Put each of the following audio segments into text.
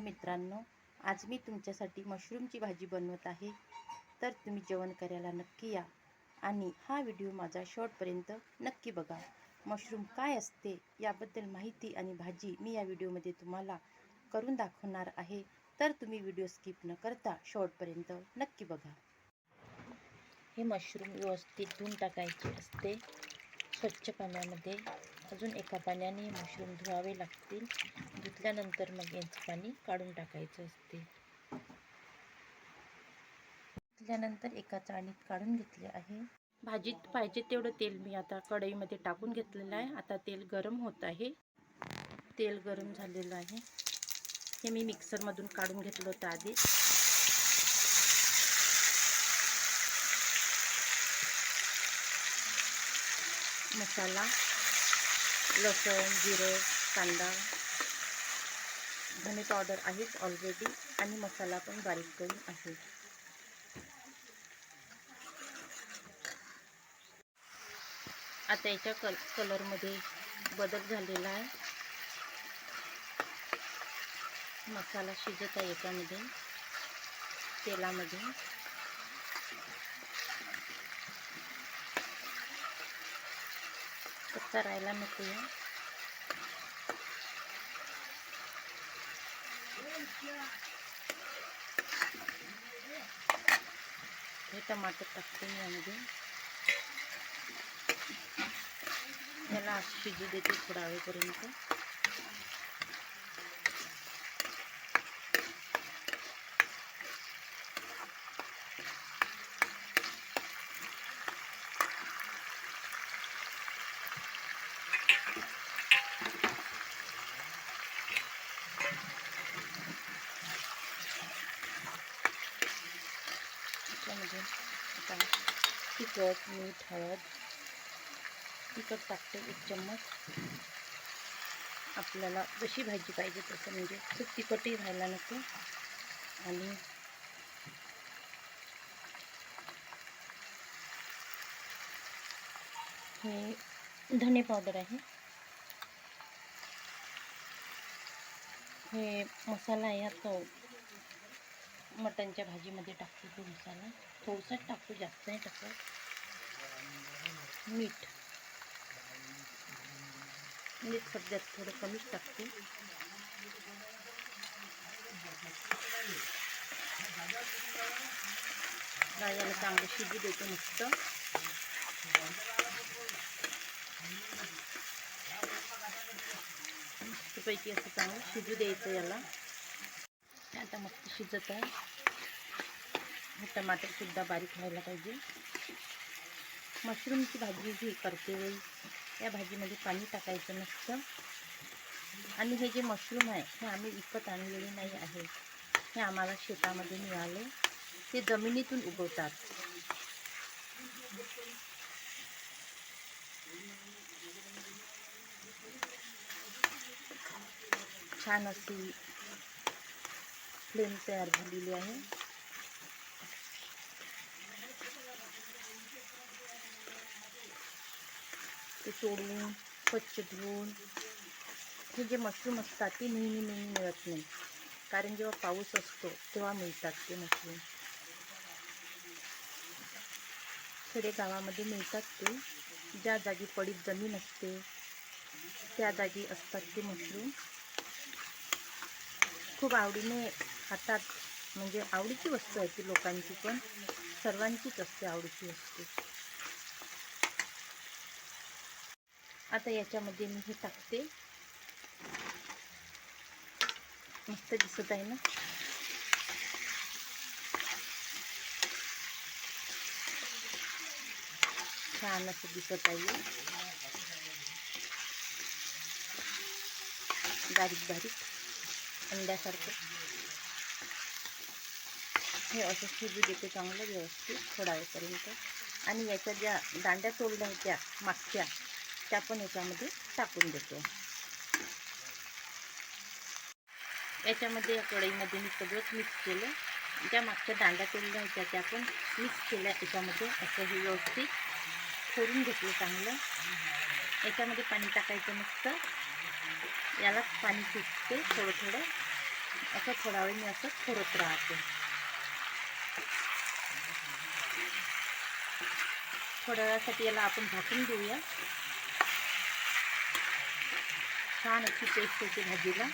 मित्रांनो, आज मी तुमच्यासाठी मशरूमची भाजी बनवत आहे. तर तुम्ही जेवण करायला नक्की या आणि हा व्हिडिओ माझा शेवटपर्यंत नक्की बघा. मशरूम काय असते याबद्दल माहिती आणि भाजी मी या व्हिडिओमध्ये तुम्हाला करून दाखवणार आहे. तर तुम्ही व्हिडिओ स्किप न करता शेवटपर्यंत नक्की बघा. हे मशरूम व्यवस्थित धुवून टाकायचे असते स्वच्छ पाण्यामध्ये. अजून एका पाण्याने मशरूम धुवावे लागतील. धुतल्यानंतर मग यांचे पाणी काढून टाकायचे असते. धुतल्यानंतर एका चाळणीत काढून घेतले आहे. भाजीत पाहिजे तेवढं तेल मी आता कढईमध्ये टाकून घेतलेलं आहे. आता तेल गरम होत आहे. तेल गरम झालेलं आहे. हे मी मिक्सरमधून काढून घेतलं होतं आधी. मसाला, लसूण, जिरे, कांदा, धने पावडर आहेच ऑलरेडी आणि मसाला पण बारीक करून आहे. आता याच्या कलरमध्ये बदल झालेला आहे. मसाला शिजत आहे याच्यामध्ये तेलामध्ये. कच्चा राहायला नको आहे. हे टमाटर टाकते मी यामध्ये. याला शिजू देते थोडा वेळपर्यंत. त्यामध्ये आता तिखट, मीठ, हळद. तिखट टाकते 1 चम्मच. आपल्याला जशी भाजी पाहिजे तसं, म्हणजे खूप तिखटही व्हायला नको. आणि हे धने पावडर आहे. हे मसाला आहे तो मटणच्या भाजीमध्ये टाकते. तो मसाला थोडासाच टाकतो, जास्त नाही टाकत. मीठ सध्या थोडं कमीच टाकते. भाज्याला चांगलं शिजू देतो मस्त. मस्तपैकी असं चांगलं शिजू द्यायचं याला. आता मस्त शिजत आहे. हे टमाटरसुद्धा बारीक व्हायला पाहिजे. मशरूमची भाजी जी करते वेळी या भाजीमध्ये पाणी टाकायचं नसतं. आणि हे जे मशरूम आहे हे आम्ही विकत आणलेले नाही आहे. हे आम्हाला शेतामध्ये मिळाले. ते जमिनीतून उगवतात. छान अशी फ्लेम तयार झालेली आहे. ते तोडून स्वच्छ धुवून. हे जे मशरूम असतात ते नेहमी मिळत नाही, कारण जेव्हा पाऊस असतो तेव्हा मिळतात ते मशरूम. खेडेगावामध्ये मिळतात ते. ज्या जागी पडीत जमीन असते त्या जागी असतात ते मशरूम. खूप आवडीने खातात. म्हणजे आवडीची वस्तू आहे ती लोकांची, पण सर्वांचीच असते आवडीची वस्तू. आता याच्यामध्ये मी हे टाकते. मस्त दिसत आहे ना. छान असं दिसत आहे. बारीक बारीक अंड्यासारखं. हे असं शिजू देते चांगलं व्यवस्थित थोडा वेळपर्यंत. आणि याच्या ज्या दांड्या तोडल्या होत्या मागच्या, त्या पण याच्यामध्ये टाकून देतो. याच्यामध्ये या कढईमध्ये मी सगळंच मिक्स केलं. ज्या मागच्या दांड्या तोडल्या होत्या त्या पण मिक्स केल्या याच्यामध्ये. असं हे व्यवस्थित फोडून घेतलं चांगलं. याच्यामध्ये पाणी टाकायचं नसतं. याला पाणी सुटते थोडं थोडं. असं थोडा वेळ मी असं करत राहते. थोड्या वेळासाठी याला आपण झाकून देऊया. छान अशी टेस्ट येते भाजीला.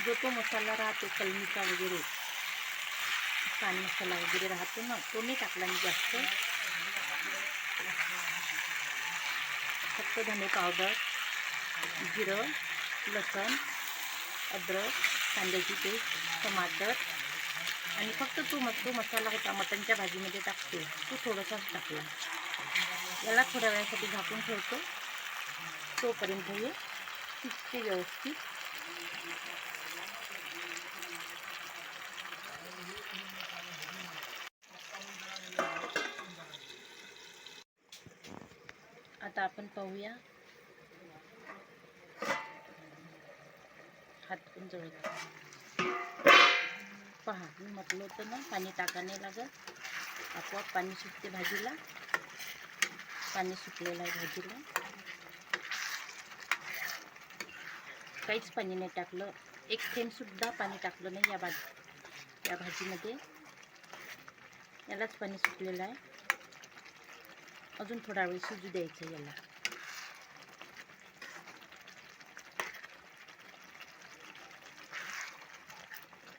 जो तो मसाला राहतो कलमीचा वगैरे, कान मसाला वगैरे राहतो ना, तो नाही टाकला मी जास्त. फक्त धने पावडर, जिरं, लसण, अद्रक, कांद्याची पेस्ट, टमाटर आणि फक्त तो मसाला होता मटणच्या भाजीमध्ये टाकते, तो थोडासाच टाकला. याला थोड्या वेळासाठी झाकून ठेवतो, तोपर्यंत हे शिजते व्यवस्थित. आता आपण पाहूया. हात पण जळत. पहा, मी म्हटलं होतं ना पाणी टाकाने लागत, आपोआप पाणी सुटते भाजीला. पाणी सुटलेलं आहे भाजीला. काहीच पाणी नाही टाकलं, एक थेंब सुद्धा पाणी टाकलं नाही या भाजीमध्ये. यालाच पाणी सुटलेलं आहे. अजून थोडा वेळ शिजू द्यायचं याला.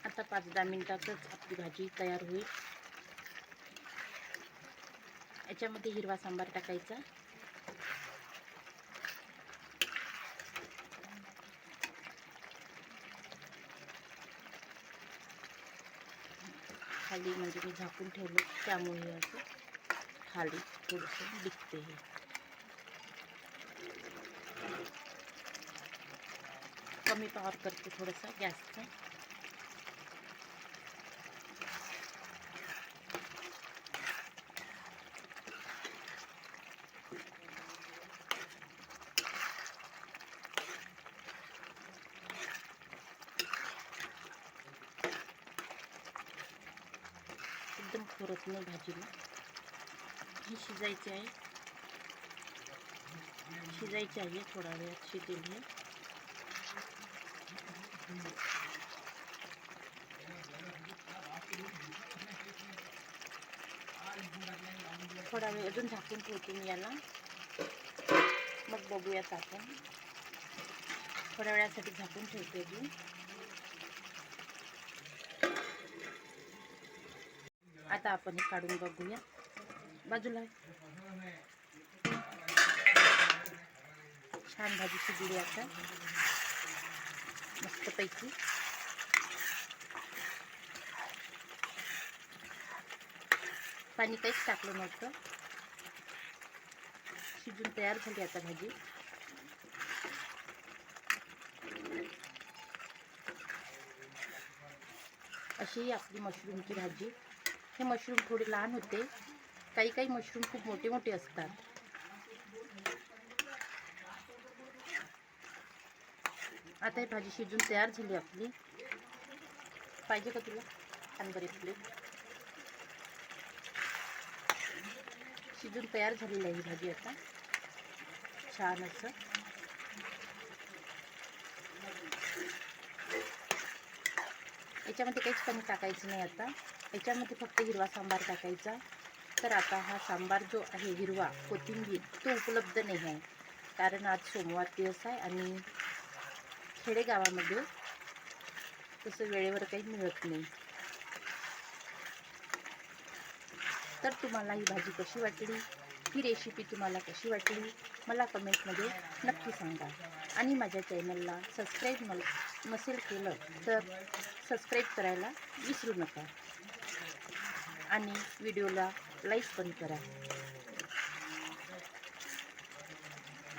आता 5-10 मिनिटातच आपली भाजी तयार होईल. याच्यामध्ये हिरवा सांबार टाकायचा. खाली म्हणजे मी झाकून ठेवलं, त्यामुळे असं खाली थोडंसं दिसते. हे कमी पॉवर करते थोडंसं गॅसचं. एकदम फुरत नाही भाजीला. ही शिजायची आहे, थोडा वेळात शिजेल हे. थोडा वेळ अजून झाकून ठेवते मी याला, मग बघूयात आपण. थोड्या वेळासाठी झाकून ठेवते अजून. आता आपण हे काढून बघूया. बाजूला छान भाजी शिजली आता मस्तपैकी. पाणी काहीच टाकलं नव्हतं, शिजून तयार झाली आता भाजी. अशी आपली मशरूमची भाजी. हे मशरूम थोडे लहान होते, काही मशरूम खूप मोठे मोठे असतात. आता ही भाजी शिजून तयार झाली आपली. पाहिजे का तुला? छान बरी प्लेट. शिजून तयार झालेली आहे ही भाजी आता छान असं. याच्यामध्ये काहीच पाणी टाकायचं नाही आता. याच्यामध्ये फक्त हिरवा सांबार टाकायचा. तर आता हा सांबार जो आहे हिरवा कोथिंबीर, तो उपलब्ध नाही आहे, कारण आज सोमवार दिवस आहे आणि खेडेगावामध्ये तसं वेळेवर काही मिळत नाही. तर तुम्हाला ही भाजी कशी वाटली, ही रेसिपी तुम्हाला कशी वाटली, मला कमेंटमध्ये नक्की सांगा. आणि माझ्या चॅनलला सबस्क्राईब नसेल केलं तर सबस्क्राईब करायला विसरू नका. आणि व्हिडिओला लाईक पण करा.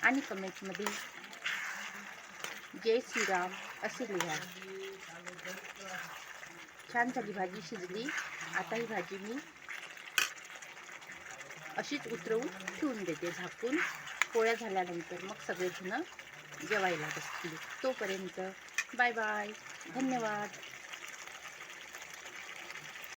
आणि कमेंटमध्ये जय श्रीराम असे लिहा. छान झाली भाजी, शिजली. आता ही भाजी मी अशीच उतरवून ठेवून देते झाकून. पोळ्या झाल्यानंतर मग सगळेजण जेवायला बसतील. तोपर्यंत बाय बाय, धन्यवाद.